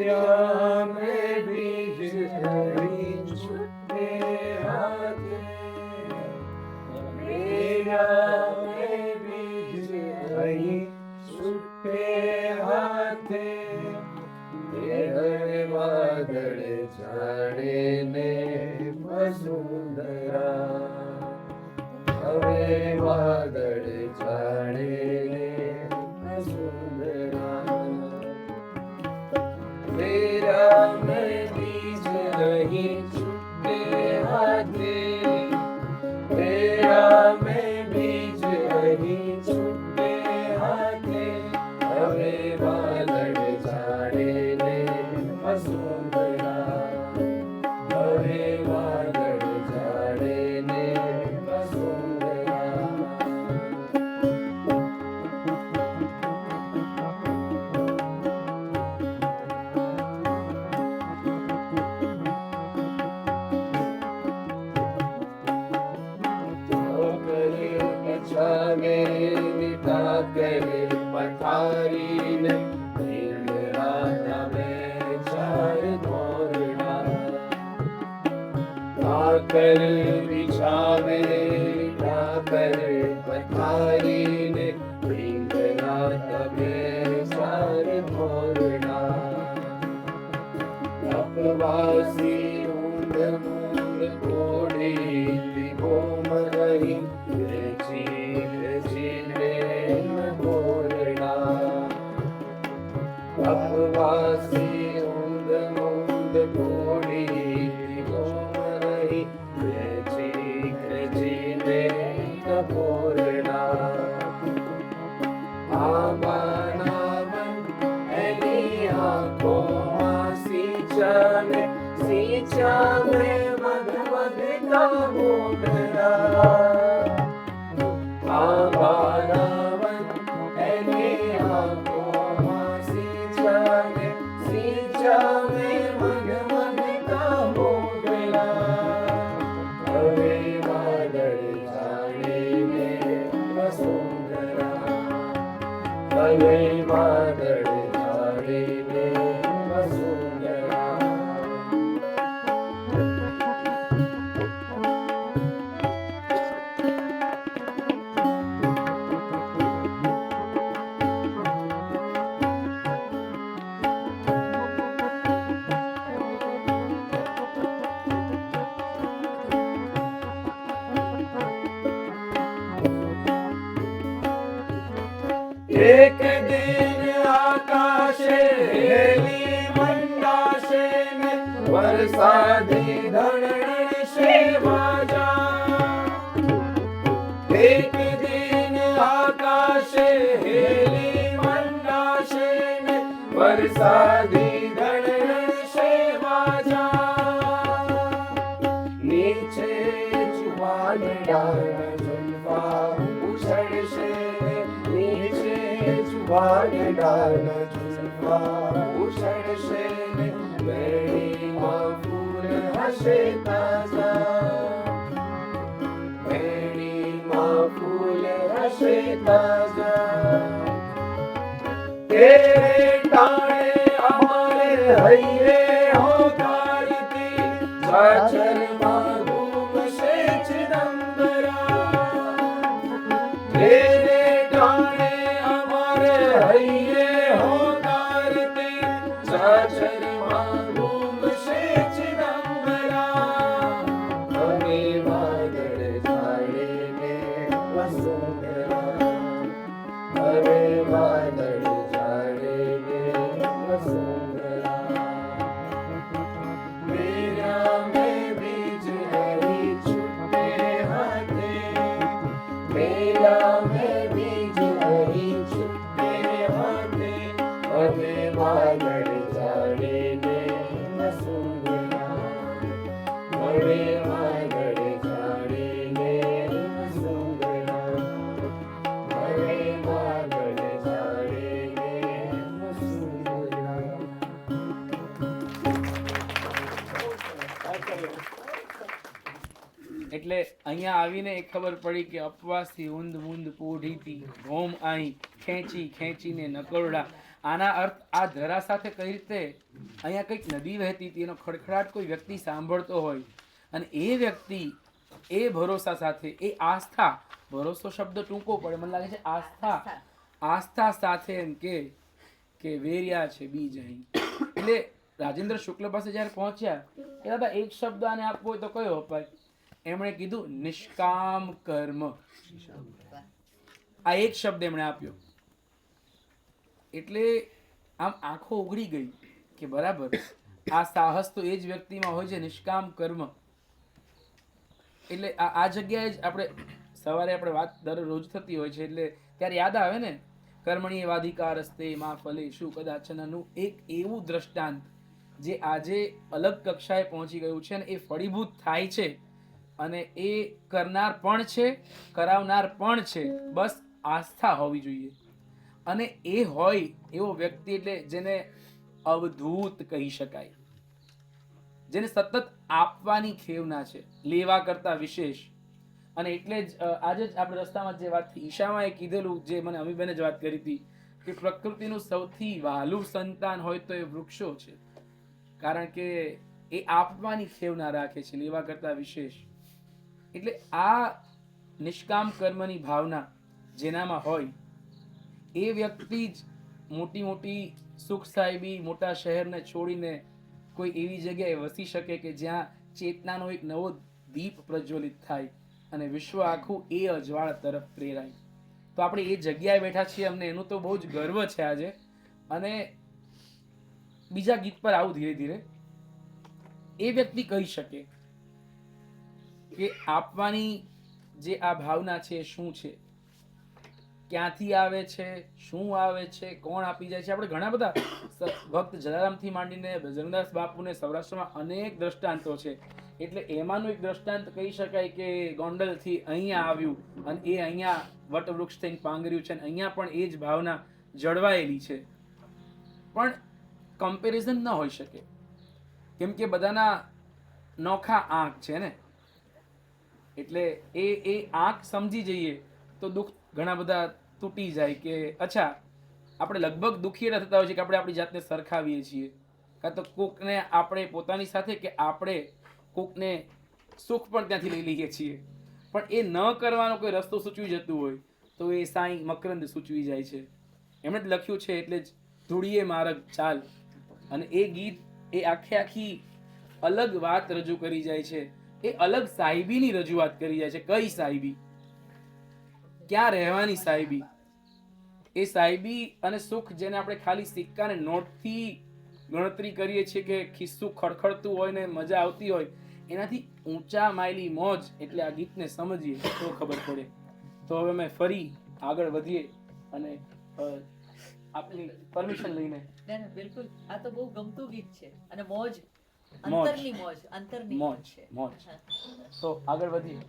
मेरा में बीज नहीं छुट्टे हाथे, मेरा में बीज नहीं छुट्टे हाथे, हरे वादळ झाडे ने वसुंधरा, हरे वादळ झाडे ने वसुंधरा, मेरा मैं बीज नहीं छुट्टे हाथे, मेरा मैं बीज नहीं छुट्टे हाथे, हरे वादळ झाडे ने वसुंधरा, हरे वादळ झाडे ने वसुंधरा. मिटा करे पथारी ने राधा में चार तोरणा, आकर बिछावे मिटा करे पथारी ने राधा में चार तोरणा, अपवासी ऊंड मूंड कोड़ी दिगोम रही अपवासी ऊंद मूंद कोड़ी गोमरही खजीने कपूरना, आबानावन एनी आंखों मां सींचा में मध मध का मोगरा, आबानावन एनी आंखों मां सींचा में मग मग का मोगरा, हरे वादळ झाडे में वसुंधरा, हरे वादळ झाडे में वसुंधरा. एक दिन आकाशे हेली मंडाशे ने वरसादी धरण से बाजा, एक दिन आकाशे हेली मंडाशे ने वरसादी धरण से बाजा, नीचे जुबान डाल जुल्फा उछड़शे, जुबान डाल जुल्फा उछड़शे, मेरी माँ फूल हसे ताजा, मेरी माँ फूल हसे ताजा, तेरे टाणे हमारे हईरे हो कारती, चाचर माँ घूम से चिदंबरा, तेरे टाणे हईरे हो कारती, चाचर मालूम से चिदंबरा, हरे वादळ झाडे में वसुंधरा, हरे वादळ झाडे में वसुंधरा, मेरा में बीज नहीं छुट्टे हाथे, मेरा में बीज नहीं छुट्टे हाथे, हरे वादळ झाडे ने वसुंधरा, हरे वादळ झाडे ने वसुंधरा, हरे वादळ झाडे ने वसुंधरा. એટલે અહીંયા આવીને એક ખબર પડી કે અપવાસથી ઊંધ મૂંદ પોઢીથી ગોમ આઈ ખેંચી ખેંચીને નકોરડા, આના અર્થ આ ધરા સાથે કઈ રીતે અહીંયા કંઈક નદી વહેતી હતી, એનો ખડખડાટ કોઈ વ્યક્તિ સાંભળતો હોય અને એ વ્યક્તિ એ ભરોસા સાથે, એ આસ્થા, ભરોસો શબ્દ ટૂંકો પડે, મને લાગે છે આસ્થા સાથે એમ કે વેર્યા છે બીજ અહીં. એટલે રાજેન્દ્ર શુક્લ પાસે જયારે પહોંચ્યા કે દાદા એક શબ્દ આને આપવો હોય તો કયો અપાય? એમણે કીધું નિષ્કામ કર્મ. આ એક શબ્દ એમણે આપ્યો. એટલે આમ આંખો ઉઘડી ગઈ કે બરાબર આ સાહસ તો એ જ વ્યક્તિમાં હોય છે, નિષ્કામ કર્મ. એટલે આ જગ્યાએ જ આપણે સવારે આપણે વાત દરરોજ થતી હોય છે, એટલે ત્યારે યાદ આવે ને કર્મણીય વાધિકારસ્તે મા ફલેષુ કદાચનનું એક એવું દ્રષ્ટાંત જે આજે અલગ કક્ષાએ પહોંચી ગયું છે અને એ ફળીભૂત થાય છે અને એ કરનાર પણ છે, કરાવનાર પણ છે. બસ આસ્થા હોવી જોઈએ. અને એ હોય એવો વ્યક્તિ એટલે જેને અવધૂત કહી શકાય, જેને સતત આપવાની ખેવના છે, લેવા કરતા વિશેષ. અને એટલે જ આજે જ આપણે રસ્તામાં જે વાત થઈ, ઈશામાં એ કીધેલું, જે મને અમીબેને જ વાત કરી હતી કે પ્રકૃતિનું સૌથી વહાલું સંતાન હોય તો એ વૃક્ષો છે, કારણ કે એ આપવાની ખેવના રાખે છે, લેવા કરતા વિશેષ. એટલે આ નિષ્કામ કર્મની ભાવના જેનામાં હોય એ વ્યક્તિ જ મોટી મોટી સુખ સાહેબી, મોટા શહેરને છોડીને કોઈ એવી જગ્યાએ વસી શકે કે જ્યાં ચેતનાનો એક નવો દીપ પ્રજ્વલિત થાય અને વિશ્વ આખું એ અજવાળ તરફ પ્રેરાય. તો આપણે એ જગ્યાએ બેઠા છીએ, અમને એનું તો બહુ જ ગર્વ છે આજે. અને બીજા ગીત પર આવું ધીરે ધીરે. એ વ્યક્તિ કહી શકે કે આપવાની જે આ ભાવના છે શું છે, ક્યાંથી આવે છે, શું આવે છે, કોણ આપી જાય છે. આપણે ઘણા બધા ભક્ત જલારામથી માંડીને બજરંગદાસ બાપુને સૌરાષ્ટ્રમાં અનેક દ્રષ્ટાંતો છે. એટલે એમાંનું એક દ્રષ્ટાંત કહી શકાય કે ગોંડલથી અહીંયા આવ્યું અને એ અહીંયા વટવૃક્ષ થઈને પાંગર્યું છે અને અહીંયા પણ એ જ ભાવના જળવાયેલી છે. પણ કમ્પેરિઝન ન હોઈ શકે, કેમ કે બધાના નોખા આંખ છે ને. એટલે એ આંખ સમજી જઈએ તો દુઃખ ઘણા બધા તૂટી જાય કે અચ્છા આપણે લગભગ દુઃખી થતા હોય છે કે આપણે આપણી જાતને સરખાવીએ છીએ, કાં તો કોકને આપણે પોતાની સાથે, કે આપણે કોકને સુખ પણ ત્યાંથી લઈ લઈએ છીએ. પણ એ ન કરવાનો કોઈ રસ્તો સૂચવી જતું હોય તો એ સાંઈ મકરંદ સૂચવી જાય છે. એમણે જ લખ્યું છે, એટલે જ ધૂળીએ માર્ગ ચાલ. અને એ ગીત એ આખી અલગ વાત રજૂ કરી જાય છે. એ અલગ સાહેબીની રજૂઆત કરી જાય છે. કઈ સાહેબી, ક્યાં રહેવાની સાહેબી, એ સાહેબી અને સુખ જેને આપણે ખાલી સિક્કા અને નોટથી ગણતરી કરીએ છીએ કે ખિસ્સું ખડખડતું હોય ને મજા આવતી હોય, એનાથી ઊંચા માયલી મોજ. એટલે આ ગીતને સમજીએ તો ખબર પડે. તો હવે અમે ફરી આગળ વધીએ અને આપની પરમિશન લઈને. બિલકુલ, આ તો બહુ ગમતું ગીત છે અને મોજ, અંતરની મોજ છે. તો આગળ વધીએ.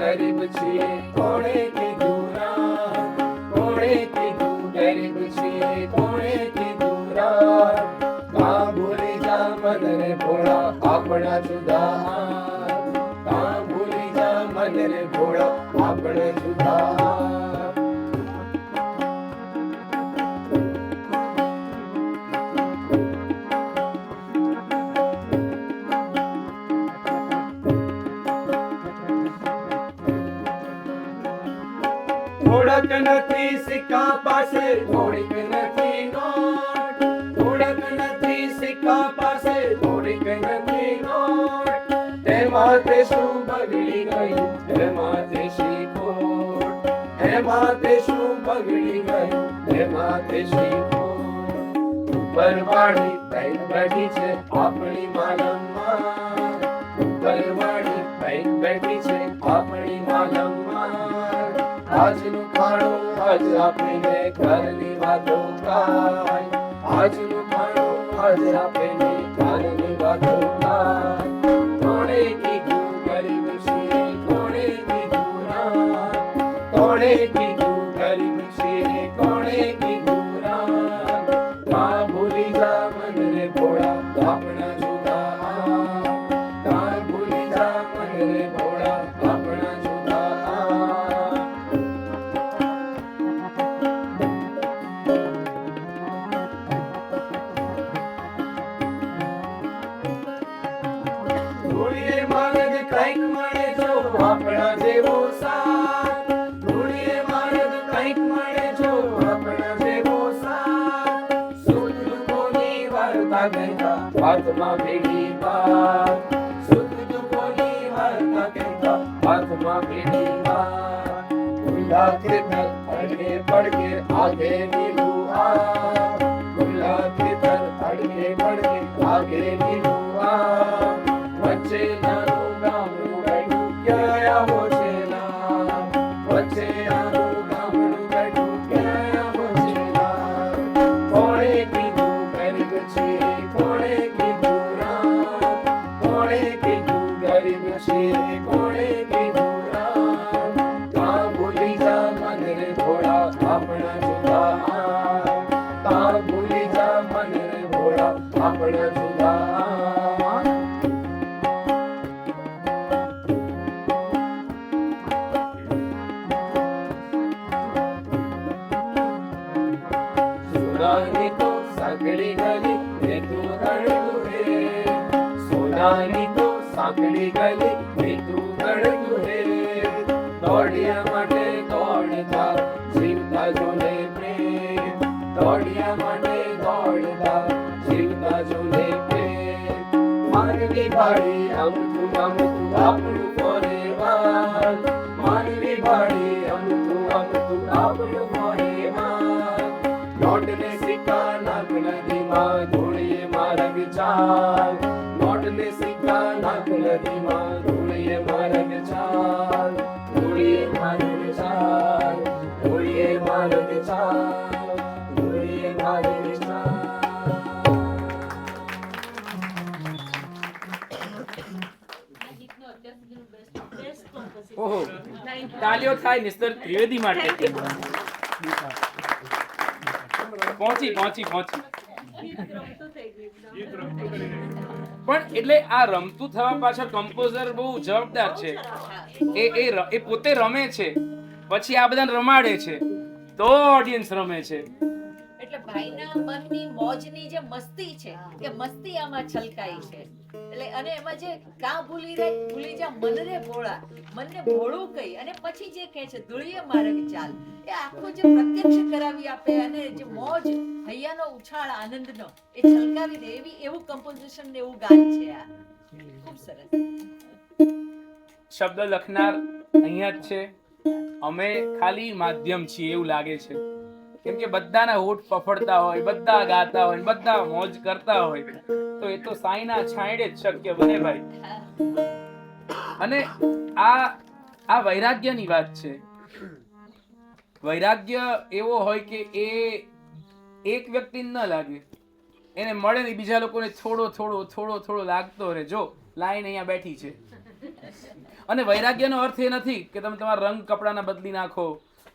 ગરીબ છીએ, કોણે કીધું ના, કોણે કીધું ગરીબ છીએ, કોણે કીધું ના. કા ભૂલી જા મન રે ભોળા આપણા જુદા, કા ભૂલી જા મન રે ભોળા આપણા જુદા. થોડક નથી સિક્કા પાસે, થોડીક નથી નોટ, થોડક નથી સિક્કા પાસે, થોડીક નથી નોટ. તેમાં તે શું બગડી ગયું, તેમાં તે શી ખોટ, તેમાં તે શું બગડી ગયું, તેમાં તે શી ખોટ. ઉપરવાળી કઈક બેઠી છે આપણી માલમમાં, ઉપરવાળી કઈક બેઠી છે આપણી માલમમાં. આજનું ખાણું આજ આપીને ઘરની વાતો કાય, આજનું ખાણું આજ આપીને ઘરની વાતો કાય. કોણે કીધું કોણે કીધું ગરીબ છીએ કોણે કીધું રામ કાં ભૂલી જા મન રે ભોળા આપણા જુદા કાં ભૂલી જા મન રે ભોળા આપણા જુદા ધૂળીએ માર્ગ કંઈક મળે જો આપણા જેવો સાથ ધૂળીએ માર્ગ કંઈક મળે જો આપણા જેવો સાથ સુખ દુઃખોની વાર્તા કહેતા હાથમાં ભેગી વાત સુખ દુઃખોની વાર્તા કહેતા હાથમાં ભેગી વાત ખુલ્લા ખેતર અડગે પડગે આગે લીલું ખુલ્લા ખેતર અડગે પડગે આગે લીલું વચ્ચે નાનું ગામડું બેઠું ક્યાં આવો છે નામ વચ્ચે નાનું ગામડું બેઠું ક્યાં આવો છે નામ કોણે કીધું ગરીબ છીએ કોણે કીધું રામ કોણે કીધું ગરીબ છીએ કોણે કીધું રામ કાં ભૂલી જા મન રે ભોળા આપણા જુદા કાં ભૂલી જા મન રે ભોળા આપણા જુદા સોનાની તો સાંકડી ગલી રે તું રડતું રે સોનાની તો સાંકડી ગલી રે તું રડતું રે દોડિયા માટે દોડતા જીવતા જોને પ્રેમ દોડિયા માટે દોડતા જીવતા જોને પ્રેમ માનવી ભાડી અમતું આપણું ફોરેવાર માનવી ભાડી અમતું આપણું ફોરેવાર નોટને સિક્કા નાખ નદીમાં ધૂળીએ માર્ગ ચાલ નોટને સિક્કા નાખ નદીમાં ધૂળીએ માર્ગ ચાલ ધૂળીએ માર્ગ ચાલ ધૂળીએ માર્ગ ચાલ ધૂળીએ માર્ગ ચાલ ઓહો તાલીઓ થાય નિસ્તર ત્રિવેદી માટે પહોંચી પણ એટલે આ રમતું થવા પાછળ કમ્પોઝર બહુ જવાબદાર છે એ પોતે રમે છે પછી આ બધાને રમાડે છે તો ઓડિયન્સ રમે છે એટલે ભાઈના મનની મોજની જે મસ્તી છે એ મસ્તી આમાં છલકાઈ છે એટલે અને એમાં જે કાં ભૂલી જા મન રે ભોળા મનને ભોળું કહી અને પછી જે કહે છે ધૂળીએ માર્ગ ચાલ એ આખું જે પ્રત્યક્ષ કરાવી આપે અને જે મોજ હૈયાનો ઉછાળ આનંદનો એ છલકાવી દે એવું કમ્પોઝિશન ને એવું ગાન છે આ ખૂબ સરસ શબ્દ લખનાર અહીંયા જ છે અમે ખાલી માધ્યમ છીએ એવું લાગે છે કેમ કે બધાના હોઠ પફડતા હોય બધા ગાતા હોય બધા મોજ કરતા હોય તો એ તો સાઈના છાંયડે જ શક્ય બને ભાઈ અને આ વૈરાગ્યની વાત છે વૈરાગ્ય એવો હોય કે એ એક વ્યક્તિને ન લાગે એને મળે ને બીજા લોકોને થોડો લાગતો રહે જો લાઈન અહીંયા બેઠી છે અને વૈરાગ્યનો અર્થ એ નથી કે તમે તમારા રંગ કપડાના બદલી નાખો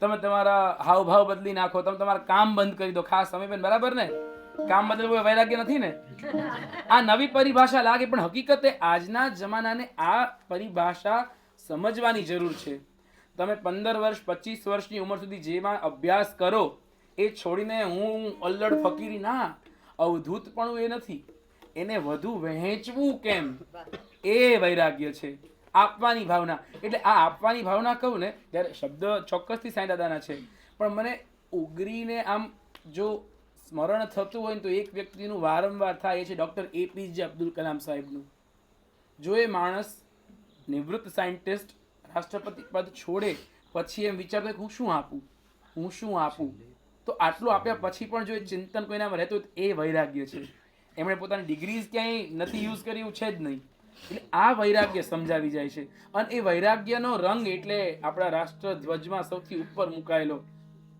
તમે તમારા હાવભાવ બદલી નાખો તમે તમારા કામ બંધ કરી દો ખાસ તમે બેન બરાબર ને કામ બદલવું એ વૈરાગ્ય નથી ને આ નવી પરિભાષા લાગે પણ હકીકતે આજના જમાનાને આ પરિભાષા સમજવાની જરૂર છે તમે 15 વર્ષ 25 વર્ષની ઉંમર સુધી જેમાં અભ્યાસ કરો એ છોડીને હું અલ્લડ ફકીરી ના અવધૂત પણ એ નથી એને વધુ વહેંચવું કેમ એ વૈરાગ્ય છે આપવાની ભાવના એટલે આ આપવાની ભાવના કહું ને ત્યારે શબ્દ ચોક્કસથી સાંઈ દાદાના છે પણ મને ઉગરીને આમ જો સ્મરણ થતું હોય તો એક વ્યક્તિનું વારંવાર થાય એ છે ડૉક્ટર APJ અબ્દુલ કલામ સાહેબનું જો એ માણસ નિવૃત્ત સાયન્ટિસ્ટ રાષ્ટ્રપતિ પદ છોડે પછી એમ વિચારતો હું શું આપું તો આટલું આપ્યા પછી પણ જો એ ચિંતન કોઈનામાં રહેતું હોય એ વૈરાગ્ય છે એમણે પોતાની ડિગ્રીઝ ક્યાંય નથી યુઝ કરી એવું છે જ નહીં એટલે આ વૈરાગ્ય સમજાવી જાય છે અને એ વૈરાગ્યનો રંગ એટલે આપણા રાષ્ટ્રધ્વજમાં સૌથી ઉપર મુકાયેલો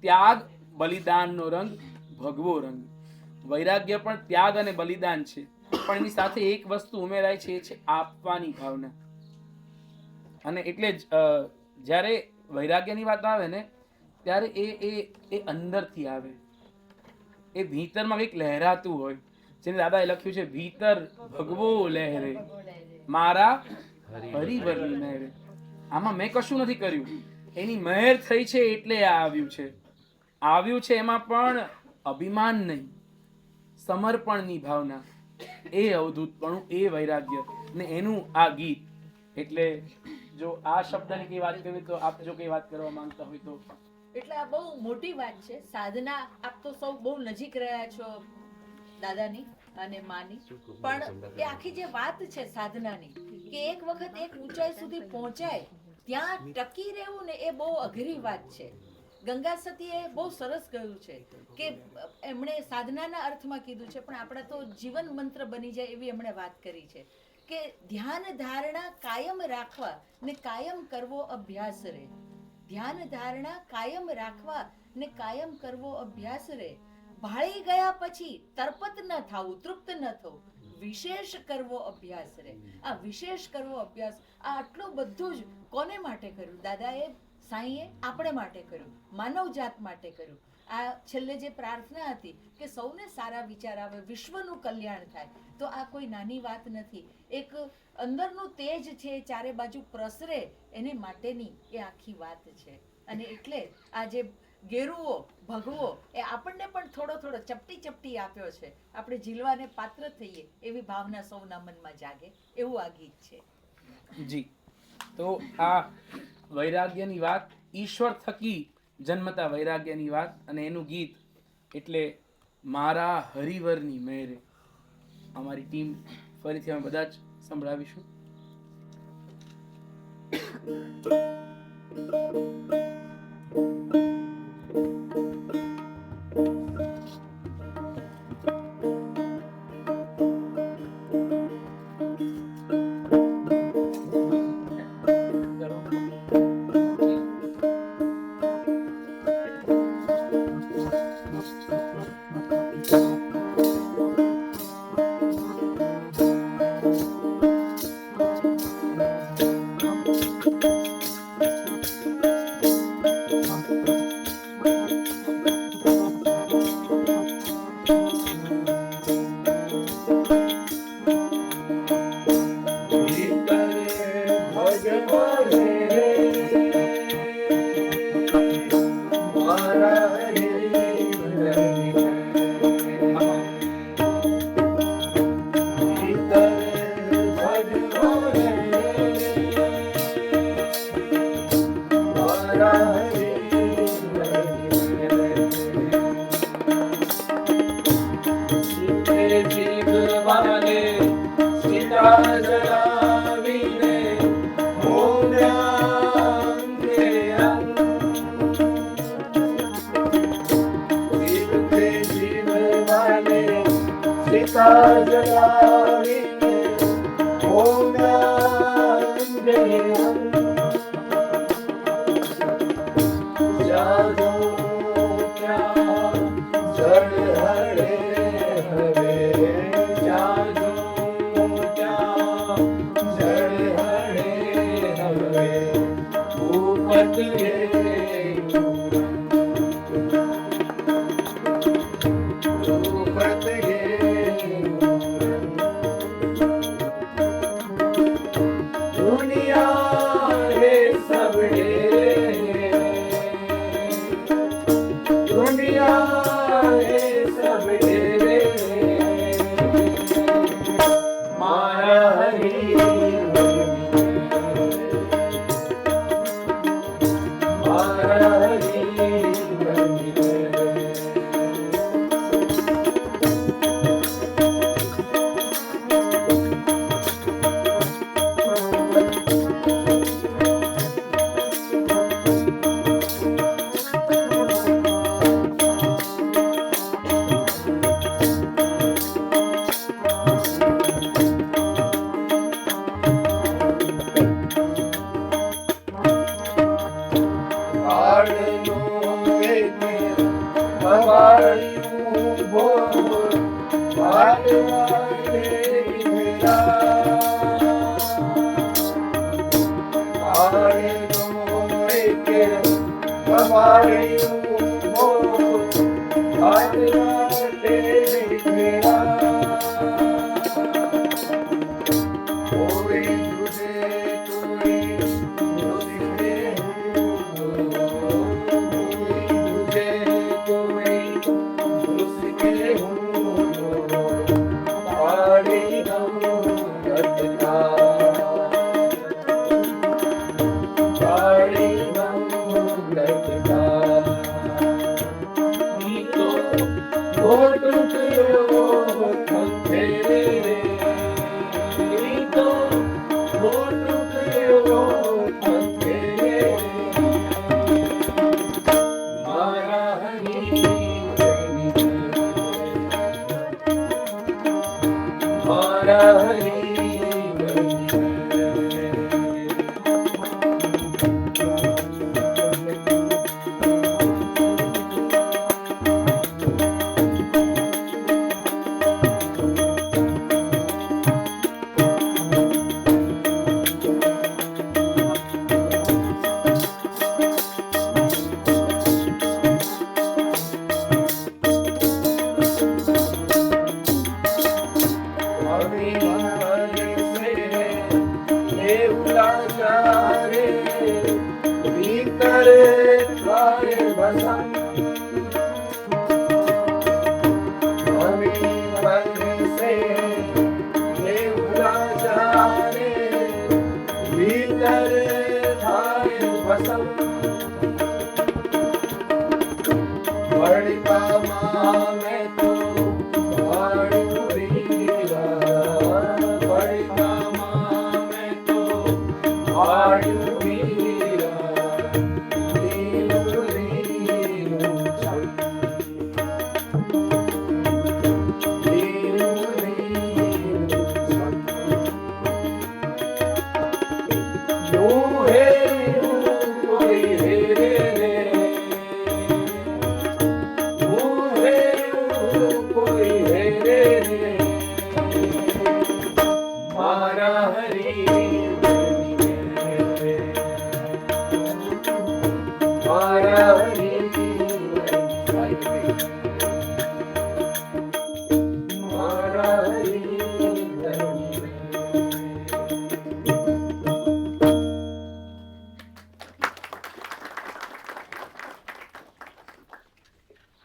ત્યાગ બલિદાનનો રંગ ભગવો રંગ વૈરાગ્ય પણ ત્યાગ અને બલિદાન છે પણ એની સાથે એક વસ્તુ ઉમેરાય છે એ છે આપવાની ભાવના અને એટલે જ જ્યારે વૈરાગ્યની વાત આવે ને ત્યારે એ અંદરથી આવે, એ ભીતરમાં કંઈક લહેરાતું હોય, જેને દાદાએ લખ્યું છે ભીતર ભગવો લહેરે મારા હરિવરની મહેરે. આમાં મેં કશું નથી કર્યું, એની મહેર થઈ છે એટલે આ આવ્યું છે. એમાં પણ અભિમાન નહીં, સમર્પણની ભાવના, એ અવધૂતપણું, એ વૈરાગ્ય ને એનું આ ગીત. એટલે જો આ શબ્દની કઈ વાત કરવી તો આપ જો કઈ વાત કરવા માંગતા હોય તો. એટલે આ બહુ મોટી વાત છે. સાધના આપ તો સૌ બહુ નજીક રહ્યા છો દાદાની અને માની, પણ એ આખી જે વાત છે સાધનાની, કે એક વખત એક ઊંચાઈ સુધી પહોંચાય ત્યાં ટકી રહેવું ને, એ બહુ અઘરી વાત છે. ગંગા સતીએ બહુ સરસ કહ્યું છે કે એમણે સાધનાના અર્થમાં કીધું છે, પણ આપણા તો જીવન મંત્ર બની જાય એવી એમણે વાત કરી છે કે ધ્યાન ધારણા કાયમ રાખવા ને કાયમ કરવો અભ્યાસ રે. ધ્યાન ધારણા કાયમ રાખવા ને કાયમ કરવો અભ્યાસ રે. ભાળી ગયા પછી તરપત ન થવું, તૃપ્ત ન થવું, વિશેષ કરવો અભ્યાસ રે. આ વિશેષ કરવો અભ્યાસ, આ આટલું બધું જ કોને માટે કર્યું? દાદાએ, સાંઈએ આપણે માટે કર્યું, માનવ જાત માટે કર્યું. આ છેલ્લે જે પ્રાર્થના હતી કે સૌને સારા વિચાર આવે, વિશ્વનું કલ્યાણ થાય, તો આ કોઈ નાની વાત નથી. એક અંદરનું તેજ છે, ચારે બાજુ પ્રસરે, એને માટેની એ આખી વાત છે. અને એટલે આ જે ગેરુઓ ભગવો એ આપણને પણ થોડો થોડો ચપટી ચપટી આપ્યો છે, આપણે ઝીલવાને પાત્ર થઈએ એવી ભાવના સૌના મનમાં જાગે, એવું આ ગીત છે. જી, તો આ વૈરાગ્યની વાત, ઈશ્વર થકી જન્મતા વૈરાગ્યની વાત, અને એનું ગીત એટલે મારા હરિવરની મહેરે. અમારી ટીમ ફરીથી અમે બધા જ સંભળાવીશું.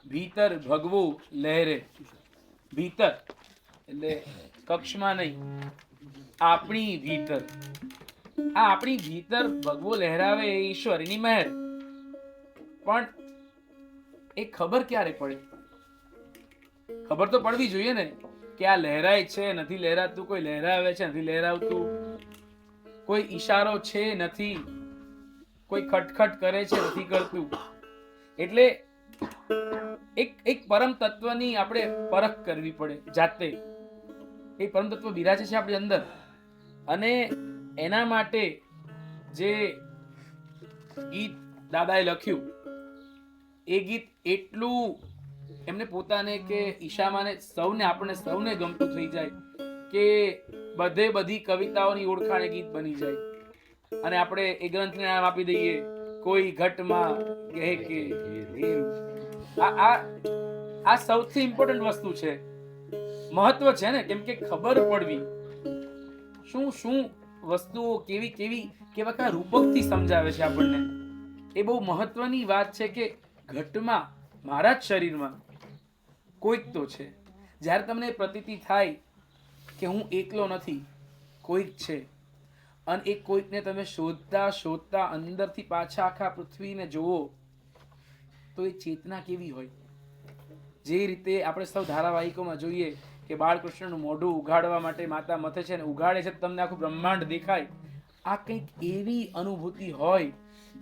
ભીતર ભગવું લહેરે. ભીતર એટલે કક્ષમાં નહીં, આપણી ભીતર. આ આપણી ભીતર ભગવો લહેરાવે એ ઈશ્વરની મહેર. પણ એ ખબર ક્યારે પડે? ખબર તો પડવી જોઈએ ને કે આ લહેરાય છે, નથી લહેરાતું, કોઈ લહેરાવે છે, નથી લહેરાવતું, કોઈ ઈશારો છે, નથી, કોઈ ખટખટ કરે છે, નથી કરતું. એટલે એક પરમ તત્વની આપણે પરખ કરવી પડે જાતે. એ પરમ તત્વ બિરાજે છે આપણી અંદર, અને એના માટે જે ગીત દાદાએ લખ્યું એ ગીત એટલું એમને પોતાને કે ઈશામાને સૌને, આપણે સૌને ગમતું થઈ જાય કે બધે બધી કવિતાઓની ઓળખાણ એ ગીત બની જાય, અને આપણે એ ગ્રંથને નામ આપી દઈએ કોઈ ઘટમાં કહે કે આ સૌથી ઇમ્પોર્ટન્ટ વસ્તુ છે, મહત્વ છે ને. કેમ કે ખબર પડવી શું શું વસ્તુઓ કેવી કેવી કેવા કેવા રૂપકથી સમજાવે છે આપણને, એ બહુ મહત્વની વાત છે. કે ઘટમાં મારા જ શરીરમાં કોઈક તો છે. જ્યારે તમને પ્રતીતિ થાય કે હું એકલો નથી, કોઈક છે, અને એ કોઈકને તમે શોધતા શોધતા અંદરથી પાછા આખા પૃથ્વીને જોવો તો એ ચેતના કેવી હોય. જે રીતે આપણે સૌ ધારાવાહિકોમાં જોઈએ કે બાળકૃષ્ણનું મોઢું ઉઘાડવા માટે માતા મથે છે, ને ઉઘાડે છે, તમને આખું બ્રહ્માંડ દેખાય. આ કંઈક એવી અનુભૂતિ હોય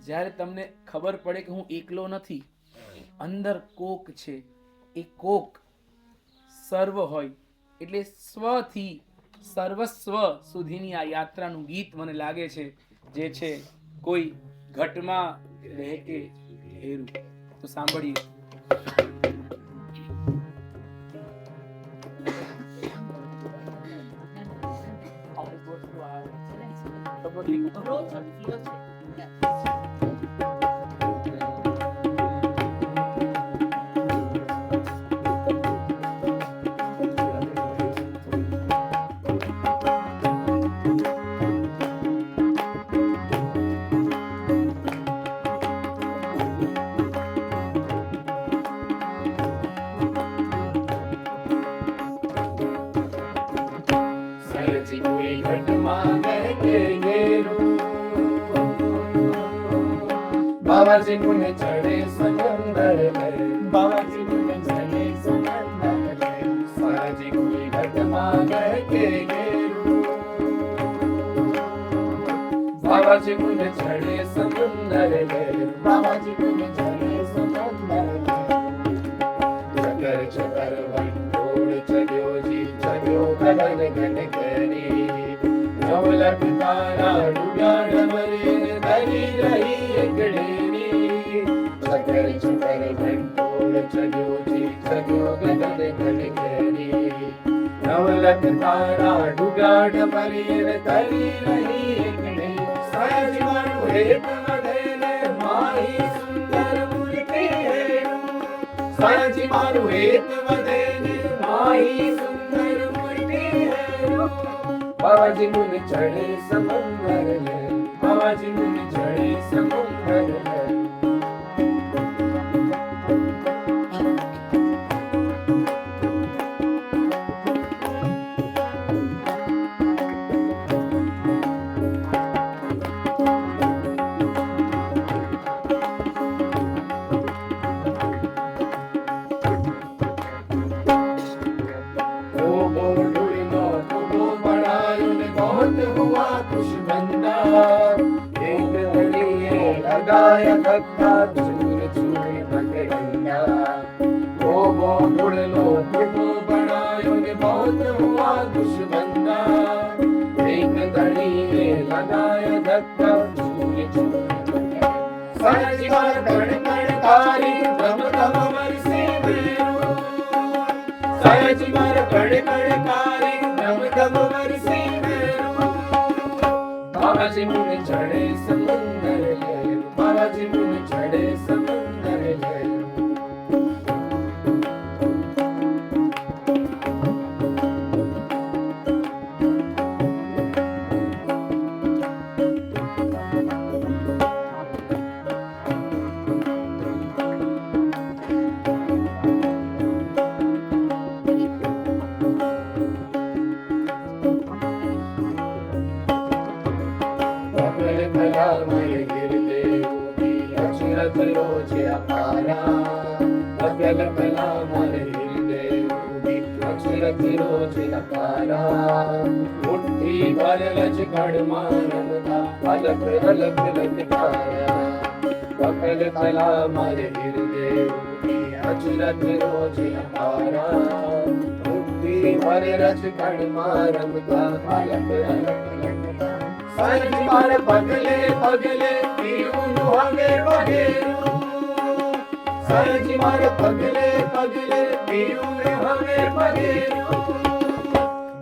જ્યારે તમને ખબર પડે કે હું એકલો નથી, અંદર કોક છે, એ કોક સર્વ હોય. એટલે સ્વથી સર્વસ્વ સુધીની આ યાત્રાનું ગીત મને લાગે છે જે છે કોઈ ઘટમાં રહેકે હેરું. તો સાંભળીએ. બાવાજી મુને ચડે સમંદર લહેર, બાવાજી મુને ચડે સમંદર લહેર, સાજી કોઈ ઘટમાં ગહકે ઘેરું, બાવાજી મુને ચડે સમંદર લહેર, બાવાજી મુને ચડે સમંદર લહેર, ચકર ચકર વંટોળ ચડ્યો જી ચડ્યો ગગન ગન કરી, નવલખ તારા ડૂબ્યા ડમરીને ધરી રહી એકડેની, ચકર ચકર વંટોળ ચડ્યો જી ચડ્યો ગગન ગન કરી, નવલખ તારા ડૂબ્યા ડમરીને ધરી રહી એકડેની, સાજી મારું હેત વધેને માહી સુંદર મૂર્તિ હેરું, સાજી મારું હેત વધેને માહી સુંદર મૂર્તિ હેરું, બાવાજી મુને ચડે સમંદર લહેર, બાવાજી મુને ચડે સમંદર લહેર, लगाया धक्का चूर चूर पकड़िया, वो ढूंढ लो खूब बनायो ने बहुत हुआ दुश्मना, एक धड़ी ने लगाया धक्का चूर चूर पकड़िया, साजी मार कण कण कारी धम धम बरसे मेरू, साजी मार कण कण कारी धम धम बरसे मेरू, बाबाजी मुने चढ़े समंदर लहर, बाबाजी मुने चढ़े समंदर लहर, अकल कला मारे हृदय उगी, अक्षरथ रोज अपारा, मुट्ठी भर लचकड़ मानवता, अलग अलग लचकारा, अकल कला मारे हृदय उगी, अक्षरथ रोज अपारा, मुट्ठी भर लचकड़ मानवता, अलग अलग लचकारा, साजी मार पगले पगले पीऊं हवे बगेरू, साजी मार पगले पगले पीऊं हवे बगेरू,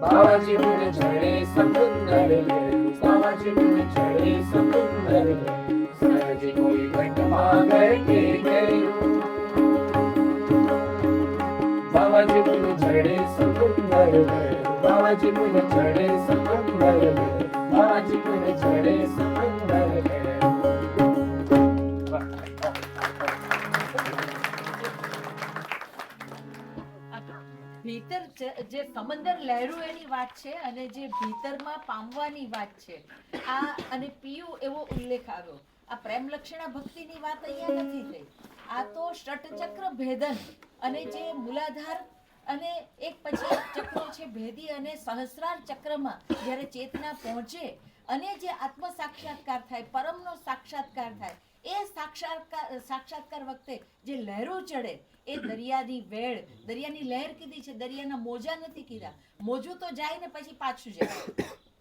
बाबाजी मुने चढ़े समंदर लहर, बाबाजी मुने चढ़े समंदर लहर, साजी कोई घटमा गहके घेरू, बाबाजी मुने चढ़े समंदर लहर, बाबाजी मुने चढ़े समंदर लहर, बाबाजी मुने चढ़े समंदर लहर। ભીતર જે સમંદર લહેરું એની વાત છે અને જે ભીતરમાં પામવાની વાત છે આ અને પીયું એવો ઉલ્લેખ આવ્યો, આ પ્રેમ લક્ષણા ભક્તિની વાત અહીંયા નથી થઈ, આ તો ષટચક્ર ભેદન અને જે મૂલાધાર અને એક પછી એક ચક્રો છે ભેદી અને સહસ્રાર ચક્રમાં જ્યારે ચેતના પહોંચે અને જે આત્મ સાક્ષાત્કાર થાય, પરમનો સાક્ષાત્કાર થાય, એ સાક્ષાત્કાર વખતે જે લહેરો ચડે એ દરિયાની વેળ, દરિયાની લહેર કીધી છે, દરિયાના મોજા નથી કીધા, મોજું તો જાય ને પછી પાછું જાય,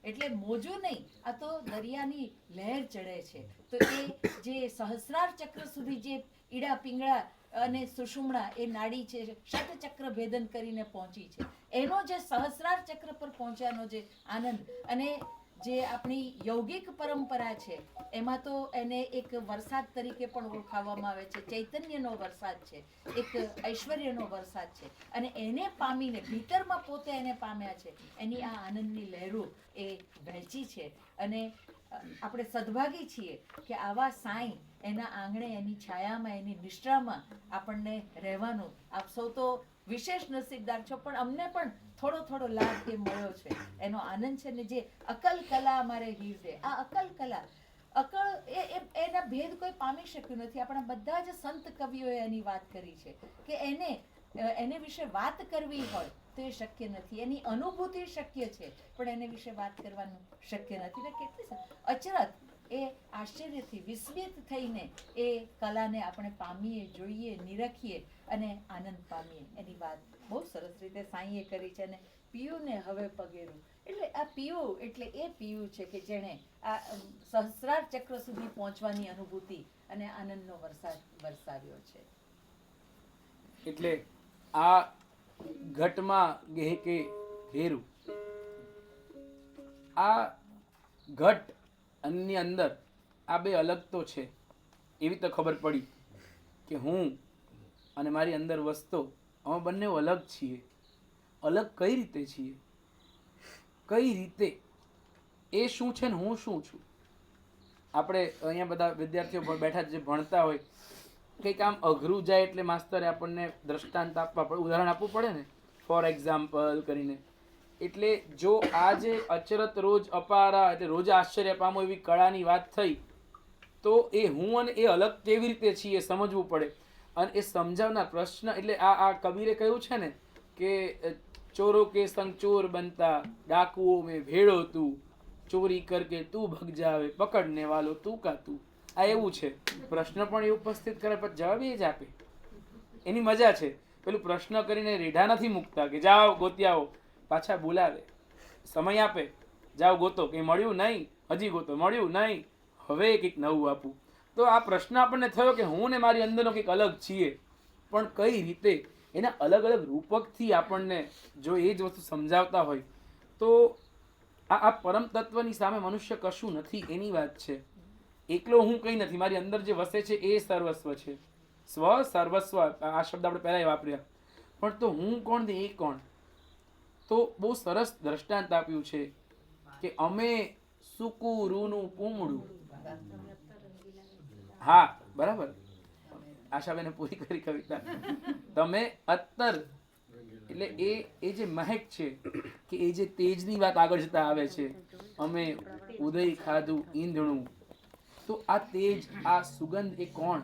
એટલે મોજું નહીં, આ તો દરિયાની લહેર ચડે છે, તો એ જે સહસ્રાર ચક્ર સુધી જે ઈડા પિંગળા અને સુષુમ્ણા એ નાડી છે ષટચક્ર ભેદન કરીને પહોંચી છે, એનો જે સહસ્રાર ચક્ર પર પહોંચ્યાનો જે આનંદ અને જે આપણી યૌગિક પરંપરા છે એમાં તો એને એક વરસાદ તરીકે પણ ઓળખાવવામાં આવે છે, ચૈતન્યનો વરસાદ છે, એક ઐશ્વર્યનો વરસાદ છે, અને એને પામીને ભીતરમાં પોતે એને પામ્યા છે, એની આ આનંદની લહેરો એ વહેંચી છે, અને આપણે સદભાગી છીએ કે આવા સાંઈ એના આંગણે એની છાયામાં એની નિષ્ઠામાં આપણને રહેવાનું, આપ સૌ તો વિશેષ નસીબદાર છો, પણ અમને પણ થોડો થોડો લાભ એ મળ્યો છે, એનો આનંદ છે ને જે અકલ કલા અમારે હીર દે, આ અકલ કલા એના ભેદ કોઈ પામી શક્યું નથી. આપણા બધા જ સંત કવિઓએ એની વાત કરી છે કે એને વિશે વાત કરવી હોય તો એ શક્ય નથી. એની અનુભૂતિ શક્ય છે પણ એને વિશે વાત કરવાનું શક્ય નથી. ને કેટલી અચરત એ આશ્ચર્યથી વિસ્મિત થઈને એ કલાને આપણે પામીએ, જોઈએ, નિરખીએ અને આનંદ પામીએ. એની વાત બહુ સરસ રીતે સાંઈએ કરી છે. અને પિયુને હવે પગેરું, એટલે આ પિયુ એટલે એ પિયુ છે કે જેણે આ સહસ્રાર ચક્ર સુધી પહોંચવાની અનુભૂતિ અને આનંદનો વરસાદ વરસાવ્યો છે. એટલે આ ઘટમાં ગહેકે ઘેરું, આ ઘટ ની અંદર આ બે અલગ તો છે એવી તો ખબર પડી કે હું અને મારી અંદર વસતો અમે બંને અલગ છીએ. અલગ કઈ રીતે છીએ? કઈ રીતે? એ શું છે ને હું શું છું? આપણે અહીંયા બધા વિદ્યાર્થીઓ બેઠા જે ભણતા હોય, કંઈક આમ અઘરું જાય એટલે માસ્તરે આપણને દ્રષ્ટાંત આપવા પડે, ઉદાહરણ આપવું પડે ને, ફોર એક્ઝામ્પલ કરીને. એટલે જો આ જે અચરત રોજ અપારા એટલે રોજ આશ્ચર્ય પામો એવી કળાની વાત થઈ તો એ હું અને એ અલગ કેવી રીતે છીએ સમજવું પડે. અને એ સમજાવનાર પ્રશ્ન એટલે આ કબીરે કહ્યું છે ને કે ચોરો કે સંગ ચોર બનતા, ડાકુઓ મેં ભેળો તું, ચોરી કરકે તું ભગ જાવે, પકડને વાલો તું કા તું. આ એવું છે. પ્રશ્ન પણ એ ઉપસ્થિત કરે પછી જવાબ એ જ આપે. એની મજા છે. પેલું પ્રશ્ન કરીને રેઢા નથી મૂકતા કે જાઓ ગોતી આવો, પાછા બોલાવે, સમય આપે, જાઓ ગોતો, કંઈ મળ્યું નહીં, હજી ગોતો, મળ્યું નહીં, હવે કંઈક નવું આપું. તો આ પ્રશ્ન આપણને થયો કે હું ને મારી અંદરનો કંઈક અલગ છીએ, પણ કઈ રીતે? એના અલગ અલગ રૂપકથી આપણને જો એ જ વસ્તુ સમજાવતા હોય તો આ પરમ તત્વની સામે મનુષ્ય કશું નથી એની વાત છે. એકલો હું કંઈ નથી, મારી અંદર જે વસે છે એ સર્વસ્વ છે. સ્વ સર્વસ્વ આ શબ્દ આપણે પહેલાં વાપર્યા, પણ તો હું કોણ ને એ કોણ? તો બહુ સરસ દ્રષ્ટાંત આપ્યું છે કે અમે સૂકું રૂનું પૂમડું. હા બરાબર, આશાબેને પૂરી કરી કવિતા. તમે અત્તર એટલે એ જે મહેક છે કે એ જે તેજની વાત આગળ જતા આવે છે, અમે ઉદય ખાધું ઈંધણું. તો આ તેજ, આ સુગંધ એ કોણ?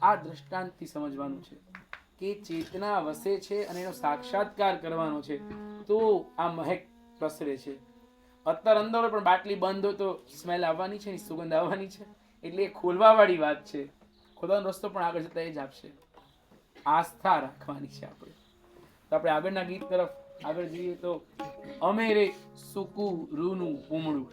આ દ્રષ્ટાંતથી સમજવાનું છે કે ચેતના વસે છે અને એનો સાક્ષાત્કાર કરવાનો છે તો આ મહેક પ્રસરે છે. અત્તર અંદર હોય પણ બાટલી બંધ હોય તો સ્મેલ આવવાની છે, સુગંધ આવવાની છે. એટલે એ ખોલવા વાળી વાત છે. ખોલવાનો રસ્તો પણ આગળ જતા એ જ આપશે. આસ્થા રાખવાની છે આપણે. તો આપણે આગળના ગીત તરફ આગળ જઈએ તો અમે રે સૂકું રૂનું પૂમડું.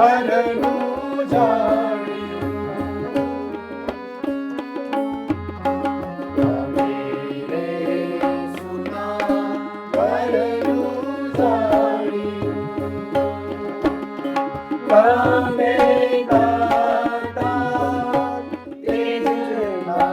ઘરનું જાણ્યું તમે રે સુના ઘરનું જાણ્યું તમે દાતા તેજ નામના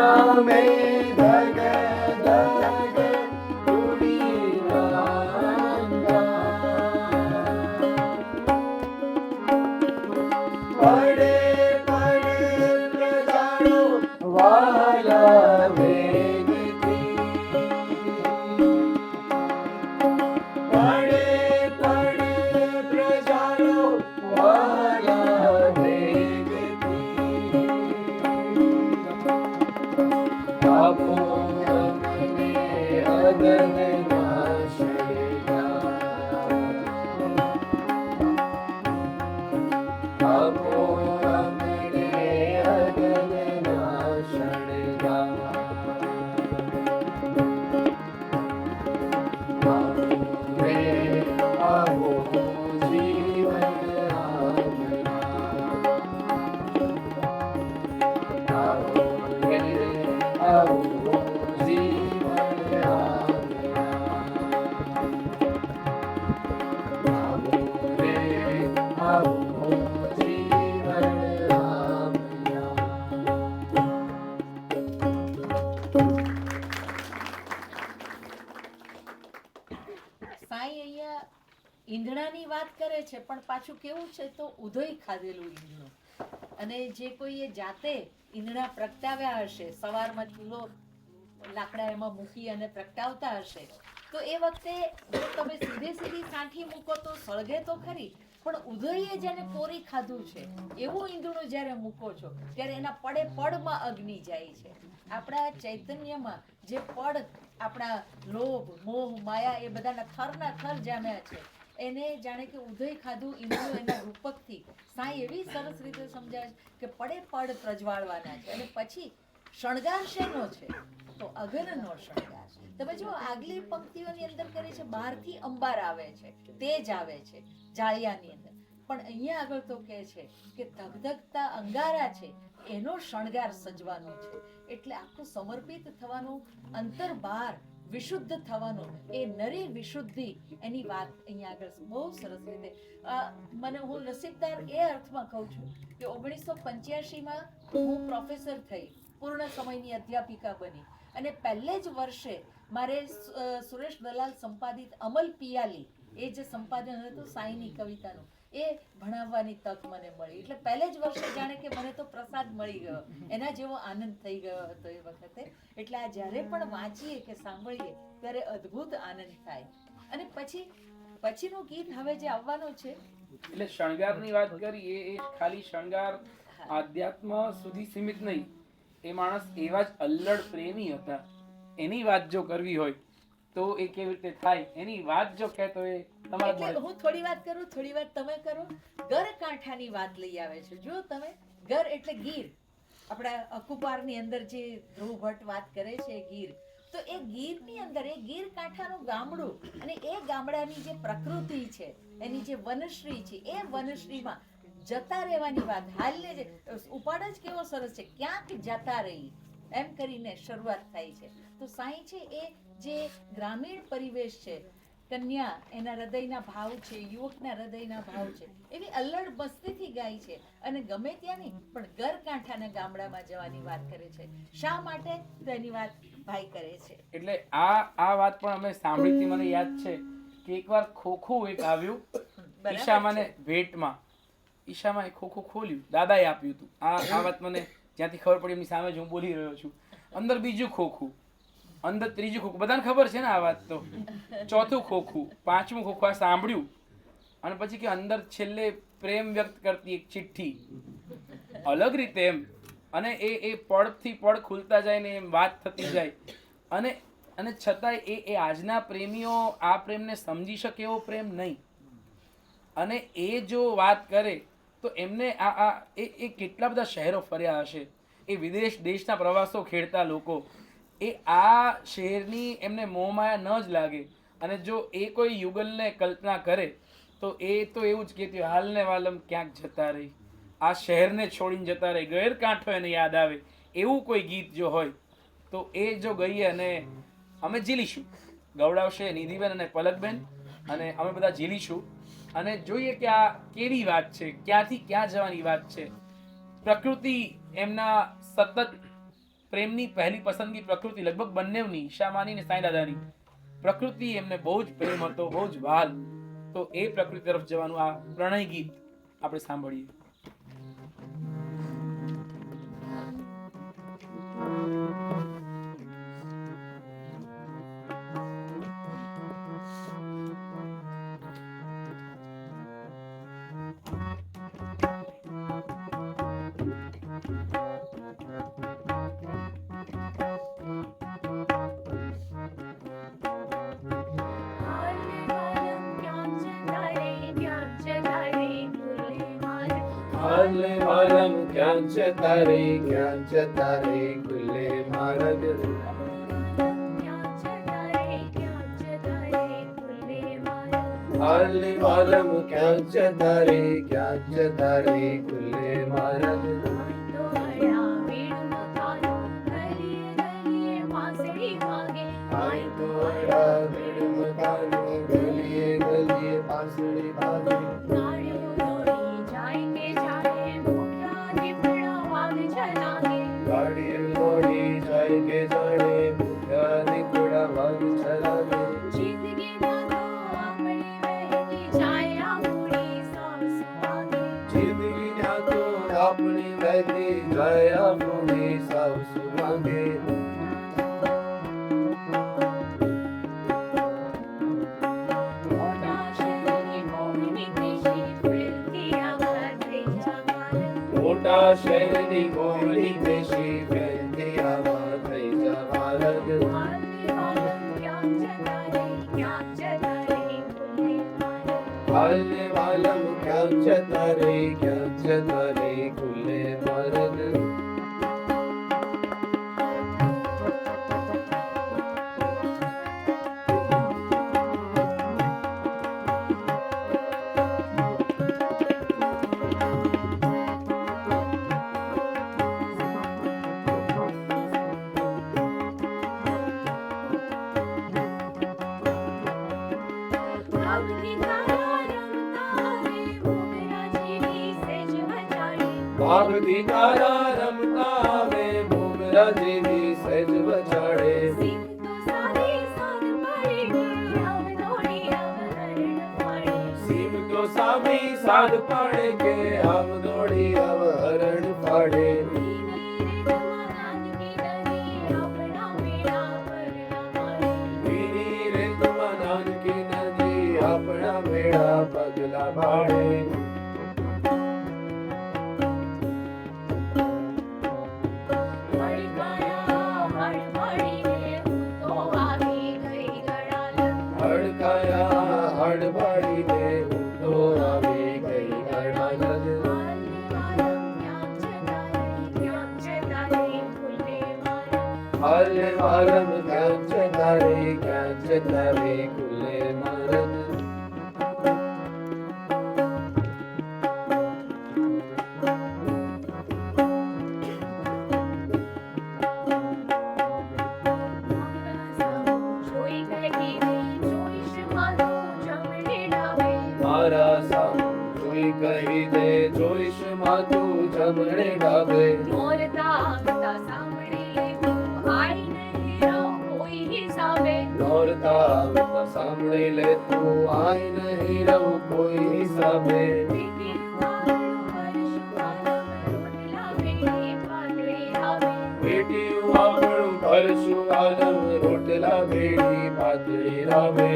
તમે ઈંધણાની વાત કરે છે પણ પાછું કેવું છે તો ઉધઈ ખાધેલું ઈંધણું. અને જે કોઈએ જાતે ઈંધણા પ્રગટાવ્યા હશે, સવારમાં ચૂલો લાકડા એમાં મૂકી અને પ્રગટાવતા હશે, તો એ વખતે જો તમે સીધી સાંઠી મૂકો તો સળગે તો ખરી, પણ ઉધઈએ જેને કોરી ખાધું છે એવું ઈંધણું જ્યારે મૂકો છો ત્યારે એના પડે પડમાં અગ્નિ જાય છે. આપણા ચૈતન્યમાં જે પડ, આપણા લોભ, મોહ, માયા એ બધાના થરના થર જામ્યા છે, એને જાણે કે ઉધઈ ખાધું ઈંધણું એના રૂપકથી સાંઈ એવી સરસ રીતે સમજાવે છે કે પડે પડ પ્રજ્વાળવાના છે. અને પછી શણગાર શેનો છે તો અગનનો શણગાર. તમે જો આગલી પંક્તિઓની અંદર કરે છે બહારથી અંબાર આવે છે, તેજ આવે છે જાળિયાની અંદર, પણ અહીંયા આગળ તો કહે છે કે ધગધગતા અંગારા છે એનો શણગાર સજવાનો છે. એટલે આખું સમર્પિત થવાનું, અંતર બહાર વિશુદ્ધ થવાનું, એ નરી વિશુદ્ધિ એની વાત અહીંયા આગળ બહુ સરસ રીતે. મને હું નસીબદાર એ અર્થમાં કહું છું કે 1985માં હું પ્રોફેસર થઈ, પૂર્ણ સમયની અધ્યાપિકા બની અને પહેલે જ વર્ષે મારે સુરેશ દલાલ સંપાદિત અમલ પિયાલી, એ જે સંપાદન હતું સાઈની કવિતાનું, એ ભણાવવાની તક મને મળી. એટલે પહેલે જ વર્ષે જાણે કે મને તો પ્રસાદ મળી ગયો, એના જેવો આનંદ થઈ ગયો હતો એ વખતે. એટલે આ જ્યારે પણ વાંચીએ કે સાંભળીએ ત્યારે અદ્ભુત આનંદ થાય. અને પછીનું ગીત હવે જે આવવાનું છે, એટલે શણગારની વાત કરી, એ ખાલી શણગાર આધ્યાત્મ સુધી સીમિત નહીં. એ માણસ એવા જ અલ્લડ પ્રેમી હતા. એની વાત જો કરવી હોય તો એ કેવી રીતે થાય, એની વાત જો કહેતો એ તમારે એટલે હું થોડી વાત કરું, થોડી વાત તમે કરો. ગરકાંઠાની વાત લઈ આવે છે. જો તમે ગર એટલે ગીર, આપણા અકુપારની અંદર જે ધ્રુવ ભટ્ટ વાત કરે છે ગીર, તો એ ગીરની અંદર એ ગીર કાંઠાનું ગામડું અને એ ગામડાની જે પ્રકૃતિ છે, એની જે વનશ્રી છે, એ વનશ્રીમાં જતા રહેવાની વાત. હાલને જે ઉપાડ જ કેવો સરસ છે, ક્યાંક જતા રહી એમ કરીને શરૂઆત થાય છે. તો સાંઈ છે એ જે ગ્રામીણ પરિવેશ છે, કન્યા એના હૃદયના ભાવ છે, યુવકના હૃદયના ભાવ છે, એવી અલ્લડ મસ્તીથી ગાય છે. અને ગમે ત્યાં નહીં પણ ગરકાંઠાના ગામડામાં જવાની વાત કરે છે. શા માટે? તો એની વાત ભાઈ કરે છે. એટલે આ વાત પણ અમે સાંભળી હતી. મને યાદ છે કે એકવાર ખોખું એક આવ્યું ઈશામાને ભેટમાં. ઈશામાં એ ખોખું ખોલ્યું, દાદાએ આપ્યું હતું. આ વાત મને જ્યાંથી ખબર પડી એમની સામે જ હું બોલી રહ્યો છું. અંદર બીજું ખોખું, અંદર ત્રીજું ખોખું, બધાને ખબર છે ને આ વાત. તો ચોથું ખોખું, પાંચમું ખોખું આ સાંભળ્યું. અને પછી કે અંદર છેલ્લે પ્રેમ વ્યક્ત કરતી એક ચિઠ્ઠી, અલગ રીતે એમ. અને એ પડથી પડ ખુલતા જાય ને એમ વાત થતી જાય. અને છતાંય એ આજના પ્રેમીઓ આ પ્રેમને સમજી શકે એવો પ્રેમ નહીં. અને એ જો વાત કરે તો એમને એ કેટલા બધા શહેરો ફર્યા હશે, એ વિદેશ દેશના પ્રવાસો ખેડતા લોકો, એ આ શહેરની એમને મોહમાયા ન જ લાગે. અને જો એ કોઈ યુગલને કલ્પના કરે તો એ તો એવું જ કહેતી, હાલને વાલમ ક્યાંક જતા રહી, આ શહેરને છોડીને જતા રહી, ગેર કાંઠો એને યાદ આવે, એવું કોઈ ગીત જો હોય તો એ જો ગઈએ અને અમે ઝીલીશું. ગવડાવશે નિધિબેન અને પલકબેન, અને અમે બધા ઝીલીશું અને જોઈએ કે આ કેવી વાત છે, ક્યાંથી ક્યાં જવાની વાત છે. પ્રકૃતિ એમના સતત પ્રેમની પહેલી પસંદગી પ્રકૃતિ, લગભગ બંનેની, ઈશામાની ને સાંઈ દાદાની. પ્રકૃતિ એમને બહુ જ પ્રેમ હતો, બહુ જ વાલ. તો એ પ્રકૃતિ તરફ જવાનું આ પ્રણય ગીત આપણે સાંભળીએ. હાલે વાલમ ક્યાં જતા રે, ક્યાં જતા રે ખુલ્લે માર્ગ. હાલે વાલમ ક્યાં જતા રે, ક્યાં જતા રે ખુલ્લે માર્ગ. આય તો અડા ભીડ મકાનો, ગલીએ ગલીએ પાંસળી ભાગે. ગાડી દોડી જાય કે જાણે ભૂખ્યા દીકડા વાગ ચલાવે. જિંદગી ના તો આપણી વહેતી જાય આપણી સાસુ માંગે. મોટા શહેરની મોહિની દેશી ફેરથી આવા થઈ જવા લગ. હાલે વાલમ ક્યાં જતા રે, ક્યાં જતા રે ખુલ્લે માર્ગ. વાઘ દીકારા રમતા વીરા જેવી સહેજ વચાડે સીમ તો સામી સાદ પાડે કે આમ દોડી આવ હરણ પાડે વીરી રેતમાં નાનકી નદી આપણા મેળા પગલા ભાડે હડકાયા હડબાડીને હું તો આવી ગઈ ગણાનદ હાલે મારમ ક્યાં છે તારે ખુલે મારમ મારા સામ જોઈ કહી દે જોઈશ માતું જમણે ડાબે દોડતા આવતા સાંભળી લે તું આઈ નહીં રહું કોઈ હિસાબે બેટી આપણું કરશું આલમ રોટલા બેડી પાતળી રાવે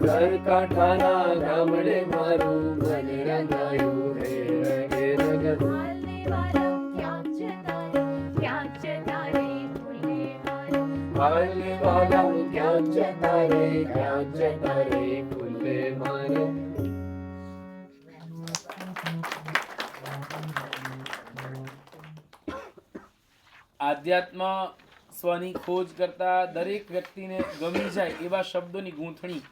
ઘર કાંઠાના ગામડે મારું મન રંગાયું હે રગે રગે હાલે વાલા ક્યાં જતા રે ખુલે મારે આધ્યાત્મ સ્વની ખોજ કરતા દરેક વ્યક્તિને ગમી જાય એવા શબ્દોની ગૂંથણી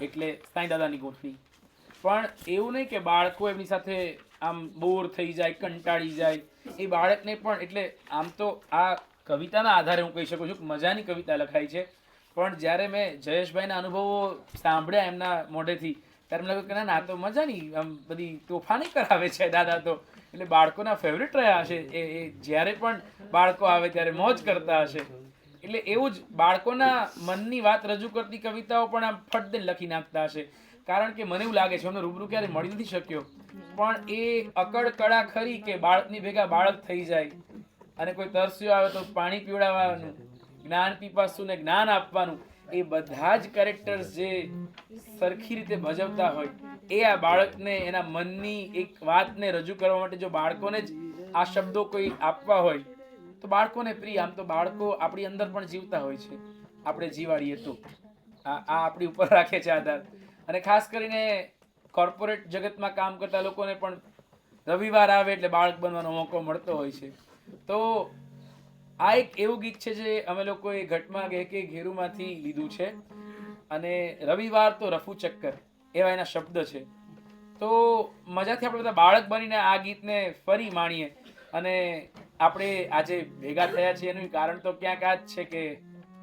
એટલે સાંઈ દાદાની ગૂંથણી. પણ એવું નહીં કે બાળકો એમની સાથે આમ બોર થઈ જાય, કંટાળી જાય. એ બાળકને પણ એટલે આમ તો આ કવિતાના આધારે હું કહી શકું છું કે મજાની કવિતા લખાઈ છે. પણ જ્યારે મેં જયેશભાઈના અનુભવો સાંભળ્યા એમના મોઢેથી ત્યારે મને લાગ્યું કે ના તો મજાની આમ બધી તોફાની કરાવે છે દાદા તો. એટલે બાળકોના ફેવરેટ રહ્યા હશે એ જ્યારે પણ બાળકો આવે ત્યારે મોજ કરતા હશે. એટલે એવું જ બાળકોના મનની વાત રજૂ કરતી કવિતાઓ પણ આમ ફટ દઈને લખી નાખતા હશે. કારણ કે મને એવું લાગે છે, અમને રૂબરૂ ક્યારે મળી નથી શક્યો, પણ એ અકડ કડા ખરી કે બાળકની ભેગા બાળક થઈ જાય અને કોઈ તરસ્યો આવે તો પાણી પીવડાવવાનું, જ્ઞાન પીપાસુને જ્ઞાન આપવાનું, એ બધા જ કેરેક્ટર્સ જે સરખી રીતે ભજવતા હોય એ આ બાળકને એના મનની એક વાતને રજૂ કરવા માટે જો બાળકોને જ આ શબ્દો કોઈ આપવા હોય તો બાળકોને પ્રિય. આમ તો બાળકો આપણી અંદર પણ જીવતા હોય છે, આપણે જીવાડીએ તો આ આપણી ઉપર રાખે છે આધાર. અને ખાસ કરીને કોર્પોરેટ જગતમાં કામ કરતા લોકોને પણ રવિવાર આવે એટલે બાળક બનવાનો મોકો મળતો હોય છે. તો આ એક એવું ગીત છે જે અમે લોકોએ ઘટમાં કે ઘેરુમાંથી લીધું છે અને રવિવાર તો રફુ ચક્કર એવા એના શબ્દ છે. તો મજાથી આપણે બધા બાળક બનીને આ ગીતને ફરી માણીએ. અને આપણે આજે ભેગા થયા છીએ એનું કારણ તો ક્યાંક આ જ છે કે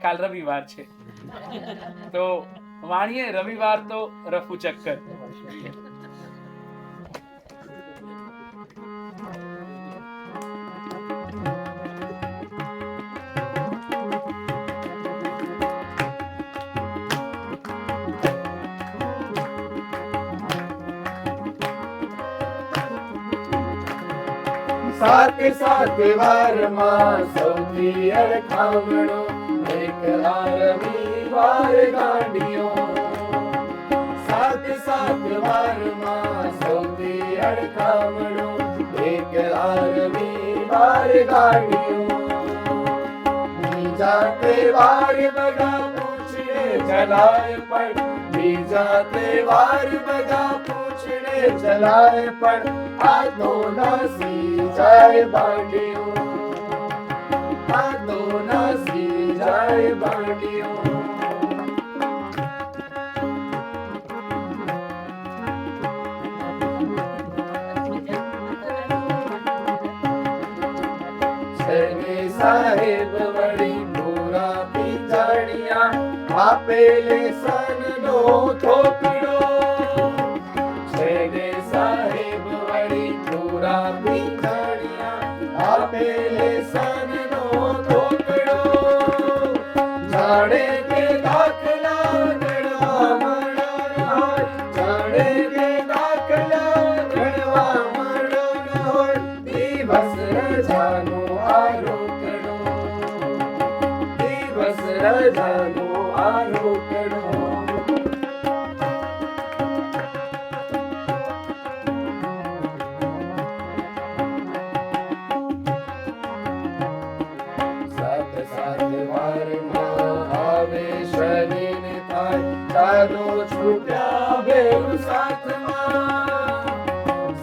કાલ રવિવાર છે. તો માણીએ રવિવાર તો રફુ ચક્કર. સાત સાત વારમાં સૌથી અડખામણો એક રવિવાર ગાંડીઓ. સાત સાત વારમાં સૌથી અડખામણો એક રવિવાર ગાંડીઓ. બીજા તહેવાર બધા પૂછડે ચલાય પણ બીજા તહેવાર બધા પૂછડે ચલાય પણ આ તો નાસી જાય બાંડીઓ. આ તો નાસી જાય બાંડીઓ. સાહેબ વળી પૂરા પિંજાણિયા આપે લેસનનો થોકડો છે ને સાહેબ વળી પૂરા પીંછણિયા આપે લેસનનો થોકડો જાણે કે દાખલા ગણવા મળ્યો હોય જાણે કે દાખલા ગણવા મળ્યો હોય દિવસ રજાનો આ રોકડો દિવસ રજાનો આ રોકડો સાત સાત વારમાં આવે શનિ ને થાય ચાલો છૂટ્યા બેઉ સાથમાં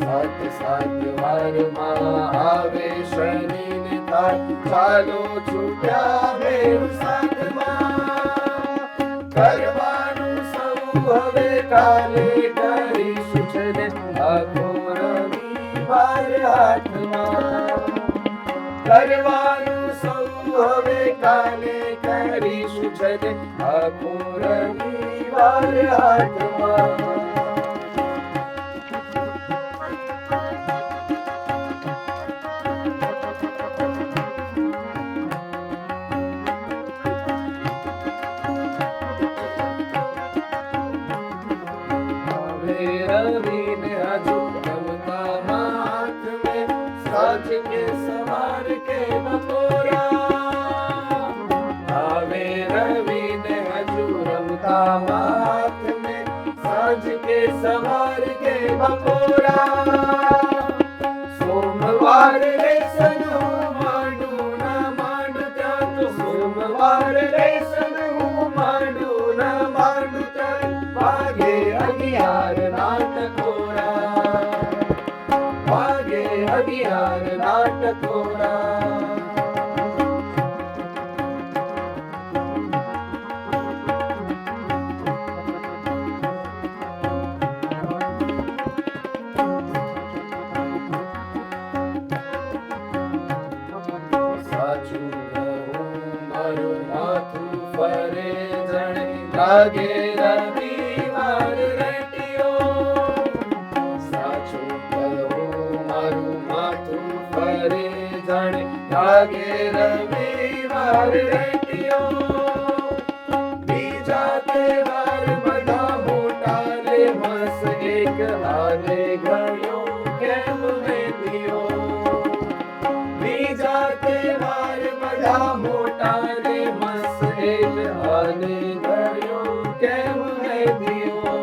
સાત સાત વારમાં આવે શનિ ને થાય ચાલો છૂટ્યા બેઉ સાથમાં કરવાનું સૌ હવે કાલે કરીશું છે ને આખો રવિવાર હાથમાં કરવાનું સૌ હવે કાલે કરીશું છે ને આખો રવિવાર હાથમાં रवि ने हजू रमता हाथ में साँझ के सवार के बपोरा आवे रवि ने हजू रमता हाथ में साँझ के सवार के बपोरा सोमवार लेसनु मांडू न मांडू ત્યાં તો સોમવાર લેસनु मांडू न मांडू ત્યાં વાગે 11 નાટકોરા વાગે 11 નાટકોરા સાચું કહું મારું માથું ફરે જણે લાગે રવિવાર રેટિયો સાચું કહું મારું માથું ફરે જાણે લાગે રવિવાર રેટિયો બીજા તહેવાર બધા મોટા લે મસ એક હારે ગણ્યો કેમ વેદિયો બીજા તહેવાર બધા મોટા લે મસ એક હારે ગણ્યો કેમ વેદિયો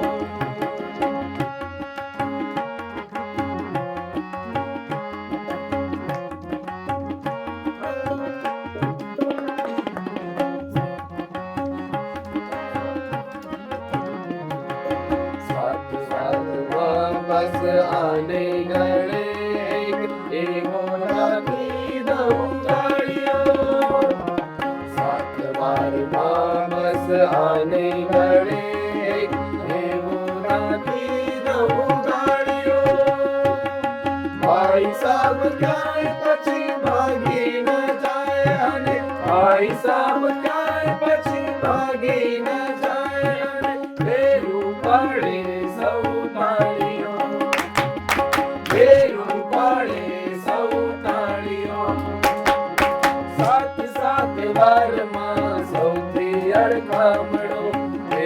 સાત સાતમાં બસ આને ગળે એવો રાખી દઉં ગાળિયો સાત વારમાં બસ આને ગળે એવો રાખી દઉં ગાળિયો ભાઈ સાબ ક્યાંય પછી ભાગી ન જાય અને ભાઈ સાબ ક્યાંય પછી ભાગી ન જાય અને ભેરું પડે સૌ તાળીઓ ભેરું પડે સૌ તાળીઓ સાત સાત વારમાં સૌથી અડખામણો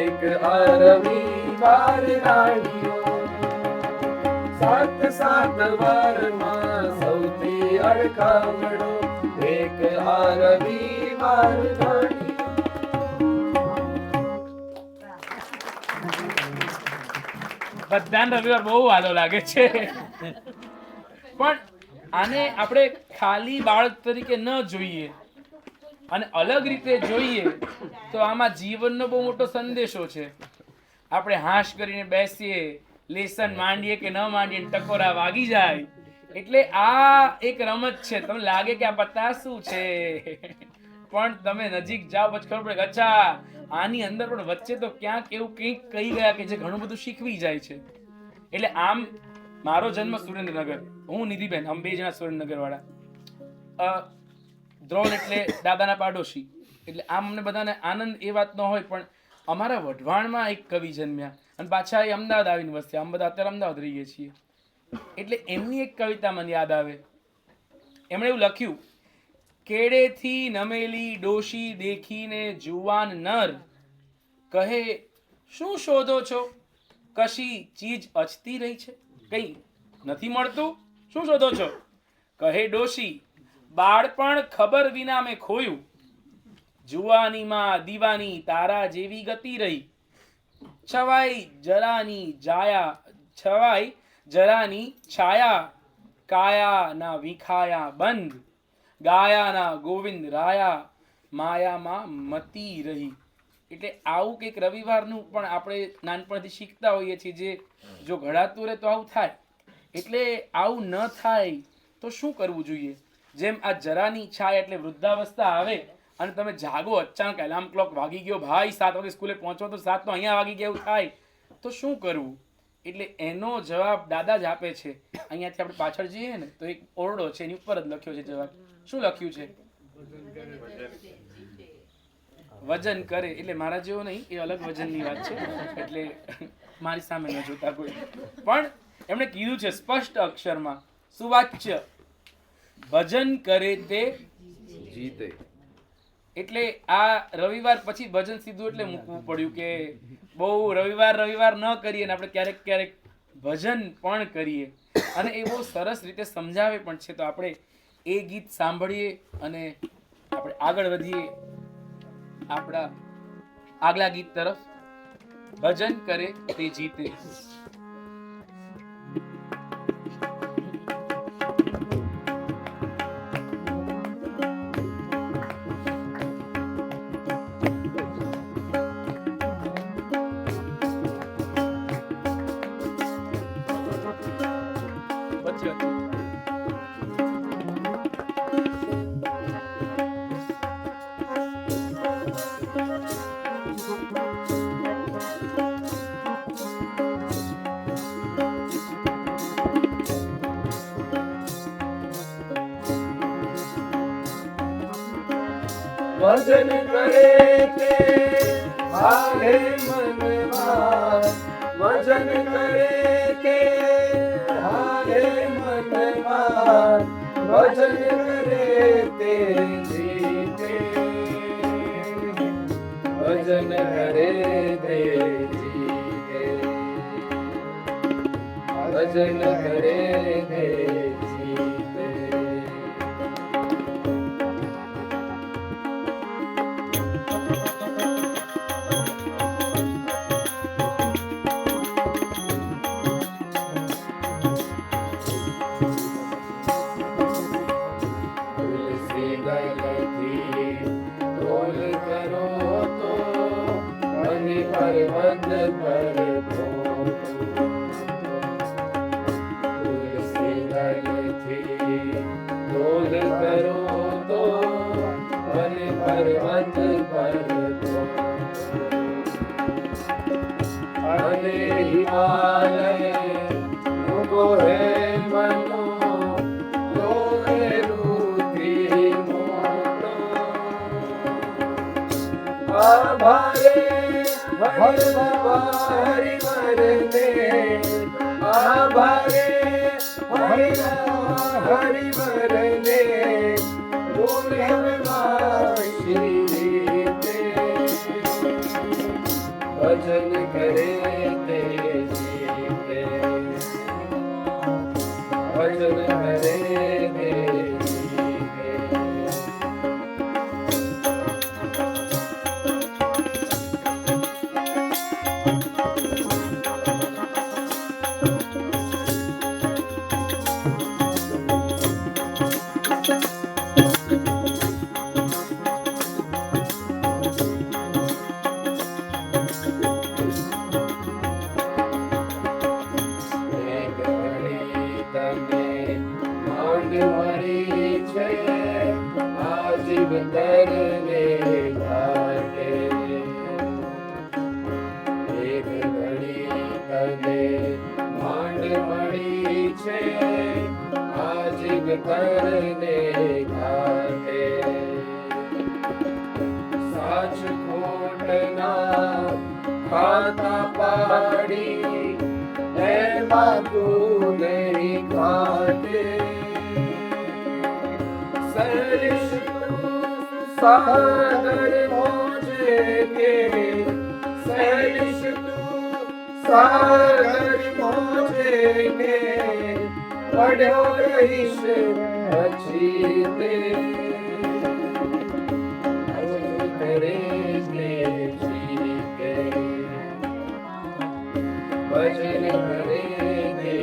એક આ રવિવાર રાણીઓ સાત સાત વારમાં સૌથી અડખામણો એક આ રવિવાર રાણીઓ બધાને રવિવાર બહુ વાલો લાગે છે પણ આને આપણે ખાલી બાળક તરીકે ન જોઈએ અને અલગ રીતે જોઈએ તો આમાં જીવનનો બહુ મોટો સંદેશો છે. આપણે હાશ કરીને બેસીએ, લેસન માંડીએ કે ન માંડીએ, ટકોરા વાગી જાય એટલે આ એક રમત છે. તમને લાગે કે આ પત્તા શું છે પણ તમે નજીક જાઓ પછી ખબર પડે કે અચ્છા આની અંદર પણ વચ્ચે તો ક્યાંક એવું કંઈક કહી ગયા કે જે ઘણું બધું શીખવી જાય છે. એટલે આમ મારો જન્મ સુરેન્દ્રનગર, હું નિધિબેન, અમે બે જણા સુરેન્દ્રનગર વાળા. દ્રોણ એટલે દાદાના પાડોશી, એટલે આમ અમને બધાને આનંદ એ વાતનો હોય, પણ અમારા વઢવાણમાં એક કવિ જન્મ્યા અને પાછા એ અમદાવાદ આવીને વસ્યા. આમ બધા અત્યારે અમદાવાદ રહીએ છીએ, એટલે એમની એક કવિતા મને યાદ આવે. એમણે એવું લખ્યું, કેડેથી નમેલી ડોશી દેખીને જુવાન નર કહે શું શોધો છો, કશી ચીજ અચતી રહી છે, કઈ નથી મળતું, શું શોધો છો? કહે ડોશી, બાળપણ ખબર વિના મેં ખોયું, જુવાનીમાં દીવાની તારા જેવી ગતિ રહી, છવાઈ જરાની છાયા, કાયા ના વિખાયા બંધ, ગાયા ના ગોવિંદ રાયા, માયામાં મતી રહી. એટલે આવું કંઈક રવિવારનું પણ આપણે નાનપણથી શીખતા હોઈએ છીએ, જે જો ઘડાતું રહે તો આવું થાય. એટલે આવું ન થાય તો શું કરવું જોઈએ? જેમ આ જરાની છાયા એટલે વૃદ્ધાવસ્થા આવે અને તમે જાગો અચાનક, એલાર્મ ક્લોક વાગી ગયો, ભાઈ 7 વાગે સ્કૂલે પહોંચો તો 7 તો અહીંયા વાગી ગયા, એવું થાય તો શું કરવું? એટલે એનો જવાબ દાદા જ આપે છે. અહીંયાથી આપણે પાછળ જઈએ ને તો એક ઓરડો છે, એની ઉપર જ લખ્યો છે જવાબ. શું લખ્યું છે? વજન કરે. એટલે મારા જેવો નહીં, એ અલગ વજનની વાત છે, એટલે મારી સામે ન જોતા કોઈ. પણ એમણે કીધું છે સ્પષ્ટ અક્ષરમાં, સુવાચ્ય, ભજન કરે તે જીતે. એટલે આ રવિવાર પછી ભજન સીધું એટલે મૂકવું પડ્યું કે બહુ રવિવાર ન કરીએ ને આપણે ક્યારેક ભજન પણ કરીએ. અને એ બહુ સરસ રીતે સમજાવે પણ છે. તો આપણે એ ગીત સાંભળીએ અને આપણે આગળ વધીએ આપણા આગલા ગીત તરફ. ભજન કરે તે જીતે. ભજન કરે તે હારે મનમાં, ભજન કરે તે હારે મનમાં, ભજન કરે તે જીતે, ભજન કરે તે જીતે, ભજન કરે તે જીતે. ભજન કરે તે જીતે, ભજન કરે તે જીતે. ખાતા પાડી એમાં તું નહીં ખાતે સરિષ સાગર મોજે કે સરિષ સાગર મોજે કે પડ્યો રહીશ પછી તે ભજન કરેંગે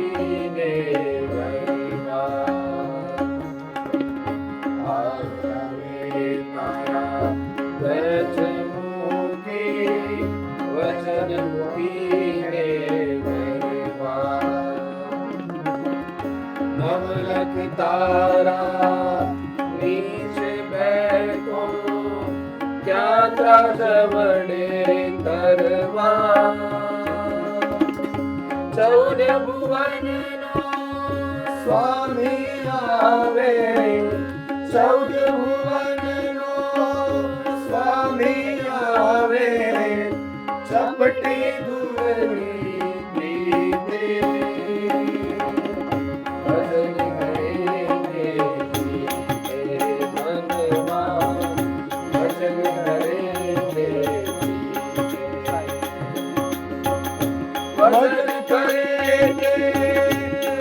જીતે વચન મૂકીને વચન મૂકીને નવલખ તારા નીચે બેઠો ત્યાં ત્રાજવડે કરવા 14 ભુવનનો સ્વામી આવે 14 ભુવનનો સ્વામી આવે ચપટી દુરની પ્રીતે ભજન કરેંગે જીતે મનમાં ભજન કરેંગે ભજન કરેંગે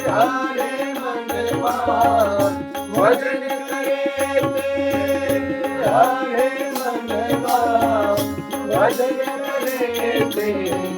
હારે મનમાં ભજન કરેંગે હારે મનમાં ભજન કરેંગે